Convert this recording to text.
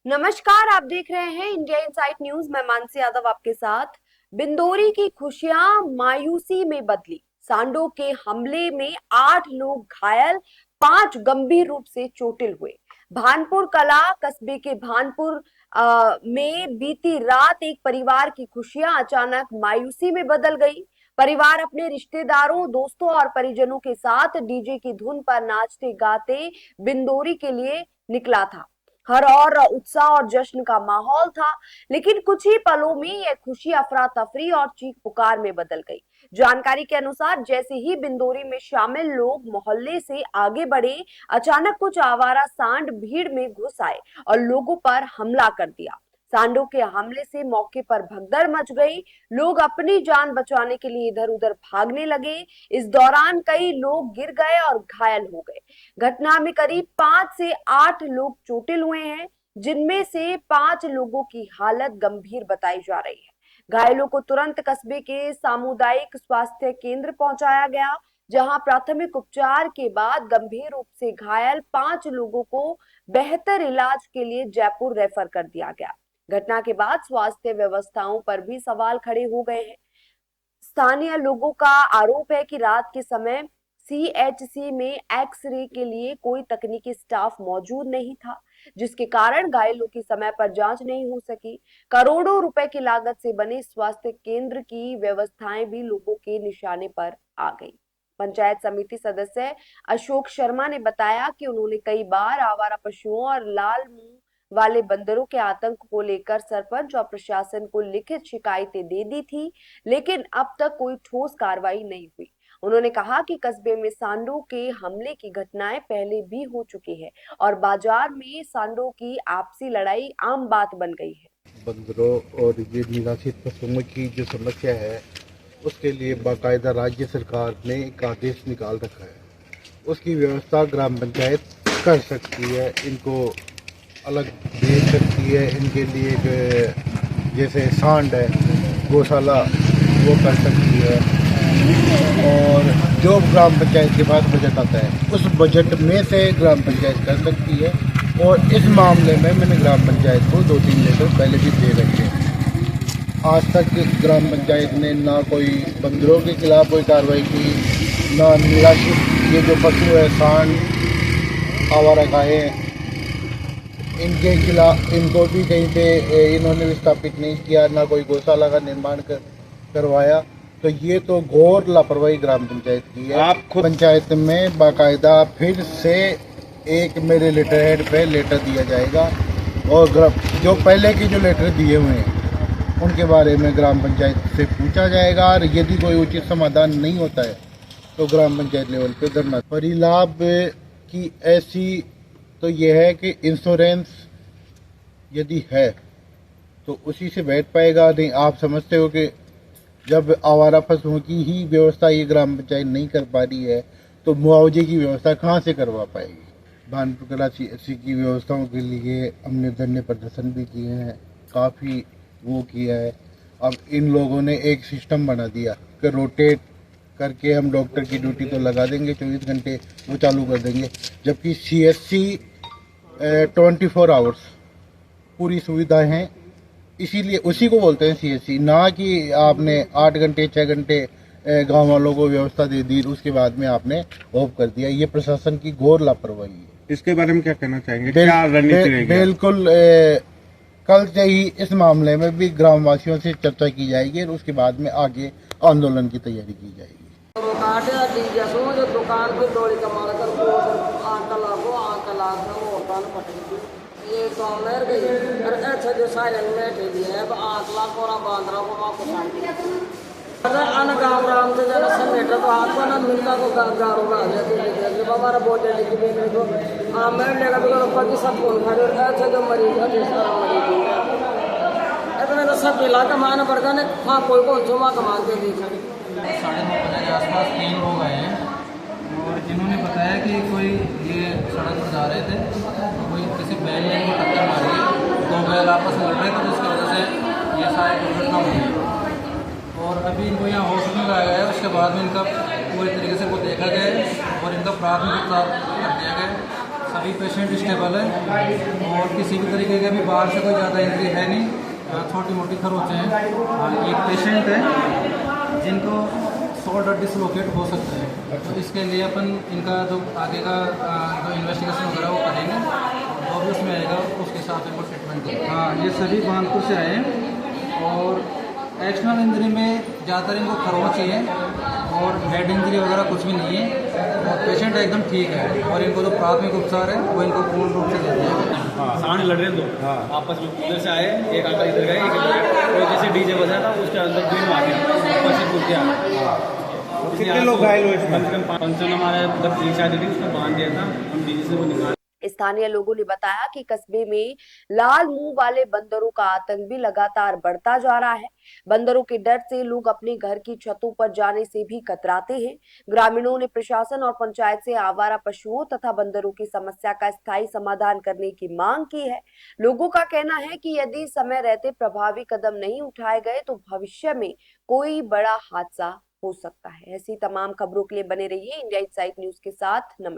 नमस्कार, आप देख रहे हैं इंडिया इनसाइट न्यूज। मैं मानसी यादव आपके साथ। बिंदोरी की खुशियां मायूसी में बदली। सांडों के हमले में 8 लोग घायल, 5 गंभीर रूप से चोटिल हुए। भानपुर कला कस्बे के भानपुर में बीती रात एक परिवार की खुशियां अचानक मायूसी में बदल गई। परिवार अपने रिश्तेदारों, दोस्तों और परिजनों के साथ डीजे की धुन पर नाचते गाते बिंदोरी के लिए निकला था। हर और उत्साह और जश्न का माहौल था, लेकिन कुछ ही पलों में यह खुशी अफरा तफरी और चीख पुकार में बदल गई। जानकारी के अनुसार जैसे ही बिंदोरी में शामिल लोग मोहल्ले से आगे बढ़े, अचानक कुछ आवारा सांड भीड़ में घुस आए और लोगों पर हमला कर दिया। सांडों के हमले से मौके पर भगदड़ मच गई। लोग अपनी जान बचाने के लिए इधर उधर भागने लगे। इस दौरान कई लोग गिर गए और घायल हो गए। घटना में करीब 5 से 8 लोग चोटिल हुए हैं, जिनमें से 5 लोगों की हालत गंभीर बताई जा रही है। घायलों को तुरंत कस्बे के सामुदायिक स्वास्थ्य केंद्र पहुंचाया गया, जहां प्राथमिक उपचार के बाद गंभीर रूप से घायल 5 लोगों को बेहतर इलाज के लिए जयपुर रेफर कर दिया गया। घटना के बाद स्वास्थ्य व्यवस्थाओं पर भी सवाल खड़े हो गए हैं। स्थानीय लोगों का आरोप है कि रात के समय सीएचसी में एक्स-रे के लिए कोई तकनीकी स्टाफ मौजूद नहीं था, जिसके कारण घायलों की समय पर जांच नहीं हो सकी। करोड़ों रुपए की लागत से बने स्वास्थ्य केंद्र की व्यवस्थाएं भी लोगों के निशाने पर आ गई। पंचायत समिति सदस्य अशोक शर्मा ने बताया कि उन्होंने कई बार आवारा पशुओं और लाल मुंह वाले बंदरों के आतंक को लेकर सरपंच और प्रशासन को लिखित शिकायतें दे दी थी, लेकिन अब तक कोई ठोस कार्रवाई नहीं हुई। उन्होंने कहा कि कस्बे में सांडों के हमले की घटनाएं पहले भी हो चुकी है और बाजार में सांडों की आपसी लड़ाई आम बात बन गई है। बंदरों और ये निराश्रित पशुओं की जो समस्या है, उसके लिए बाकायदा राज्य सरकार ने एक आदेश निकाल रखा है। उसकी व्यवस्था ग्राम पंचायत कर सकती है, इनको अलग भेज सकती है। इनके लिए जैसे सांड है, गौशाला, वो कर सकती है। और जो ग्राम पंचायत के पास बजट आता है, उस बजट में से ग्राम पंचायत कर सकती है। और इस मामले में मैंने ग्राम पंचायत को 2-3 लेटर पहले भी दे रखे हैं। आज तक ग्राम पंचायत ने ना कोई बंदरों के खिलाफ कोई कार्रवाई की, ना निराश्रित ये जो पशु है, सांड, आवारा गायें, इनके खिलाफ इनको भी कहीं पे इन्होंने विस्थापित नहीं किया, ना कोई गौशाला का निर्माण करवाया। तो ये तो घोर लापरवाही ग्राम पंचायत की है। आप खुद पंचायत में बाकायदा फिर से एक मेरे लेटर हेड पे लेटर दिया जाएगा और जो पहले के जो लेटर दिए हुए हैं उनके बारे में ग्राम पंचायत से पूछा जाएगा। और यदि कोई उचित समाधान नहीं होता है तो ग्राम पंचायत लेवल पे धरना। परिलाभ की ऐसी तो यह है कि इंश्योरेंस यदि है तो उसी से बैठ पाएगा। नहीं, आप समझते हो कि जब आवारा पशुओं की ही व्यवस्था ये ग्राम पंचायत नहीं कर पा रही है तो मुआवजे की व्यवस्था कहाँ से करवा पाएगी। भानपुर कला सीएचसी की व्यवस्थाओं के लिए हमने धरने प्रदर्शन भी किए हैं, काफ़ी वो किया है। अब इन लोगों ने एक सिस्टम बना दिया कि रोटेट करके हम डॉक्टर की ड्यूटी तो लगा देंगे, 24 घंटे वो चालू कर देंगे, जबकि सीएचसी 24 आवर्स पूरी सुविधाएं हैं। इसीलिए उसी को बोलते हैं सीएचसी, ना कि आपने 8 घंटे 6 घंटे गांव वालों को व्यवस्था दे दी उसके बाद में आपने ऑफ कर दिया। ये प्रशासन की घोर लापरवाही है। इसके बारे में क्या कहना चाहेंगे? क्या रणनीति रहेगी? बिल्कुल कल से ही इस मामले में भी ग्रामवासियों से चर्चा की जाएगी और उसके बाद में आगे आंदोलन की तैयारी की जाएगी। ये तो लहर गई और ऐसे जो साइलेंट में थे है अब 8 लाख और बांद्रा को मां को शांति अगर अन गांव राम से जरा समेट तो हाथ को ना मिलता को गारो में आ जाते जब हमारा बोटे लिखी मेरे को हां मैं लेगा तो पति सब फोन खा और ऐसे जो मरीज है सारा मरीज इतने तो सब इलाका मान पड़ता ने हां कोई को जुमा कमा के देखा 9:30 के आसपास 3 लोग आए हैं और जिन्होंने बताया कि कोई ये सड़क पर जा रहे थे तो कोई किसी बैल ने इनको टक्कर मारी है, 2 बैल आपस में लड़ रहे थे जिसकी वजह से ये सारी दुर्घटना हुई। और अभी इनको यहाँ हॉस्पिटल लाया गया है, उसके बाद में इनका पूरी तरीके से वो देखा गया और इनका प्राथमिक उपचार कर दिया गया। सभी पेशेंट स्टेबल है और किसी भी तरीके के भी बाहर से कोई ज़्यादा इंजरी है नहीं, छोटी मोटी खरोंचे हैं। एक पेशेंट है जिनको शोल्डर डिसलोकेट हो सकता है, तो इसके लिए अपन इनका जो आगे का जो इन्वेस्टिगेशन वगैरह वो करेंगे, जो भी उसमें आएगा उसके हिसाब से वो ट्रीटमेंट करेंगे। हाँ, ये सभी बांधपुर से आए हैं और एक्सटर्नल इंजरी में ज़्यादातर इनको खरोंच ही है और हेड इंजरी वगैरह कुछ भी नहीं है और पेशेंट एकदम ठीक है और इनको जो प्राथमिक उपचार है वो इनको पूर्ण रूप से देते हैं। हाँ, सामने लड़ रहे हैं दो। हाँ, आपस में उधर से आए, एक आकर इधर गए, एक इधर गए, और जैसे डीजे बजा था उसके अंदर बीन मार गया, आपस में घुस गया। कितने लोग घायल हुए इसमें? कम से कम पंचन हमारे उधर तीन चार दिन उसमें बांध दिया था, हम डीजे से वो निकाल। स्थानीय लोगों ने बताया कि कस्बे में लाल मुंह वाले बंदरों का आतंक भी लगातार बढ़ता जा रहा है। बंदरों के डर से लोग अपने घर की छतों पर जाने से भी कतराते हैं। ग्रामीणों ने प्रशासन और पंचायत से आवारा पशुओं तथा बंदरों की समस्या का स्थायी समाधान करने की मांग की है। लोगों का कहना है कि यदि समय रहते प्रभावी कदम नहीं उठाए गए तो भविष्य में कोई बड़ा हादसा हो सकता है। ऐसी तमाम खबरों के लिए बने रहिए इंडिया इनसाइट न्यूज के साथ। नमस्कार।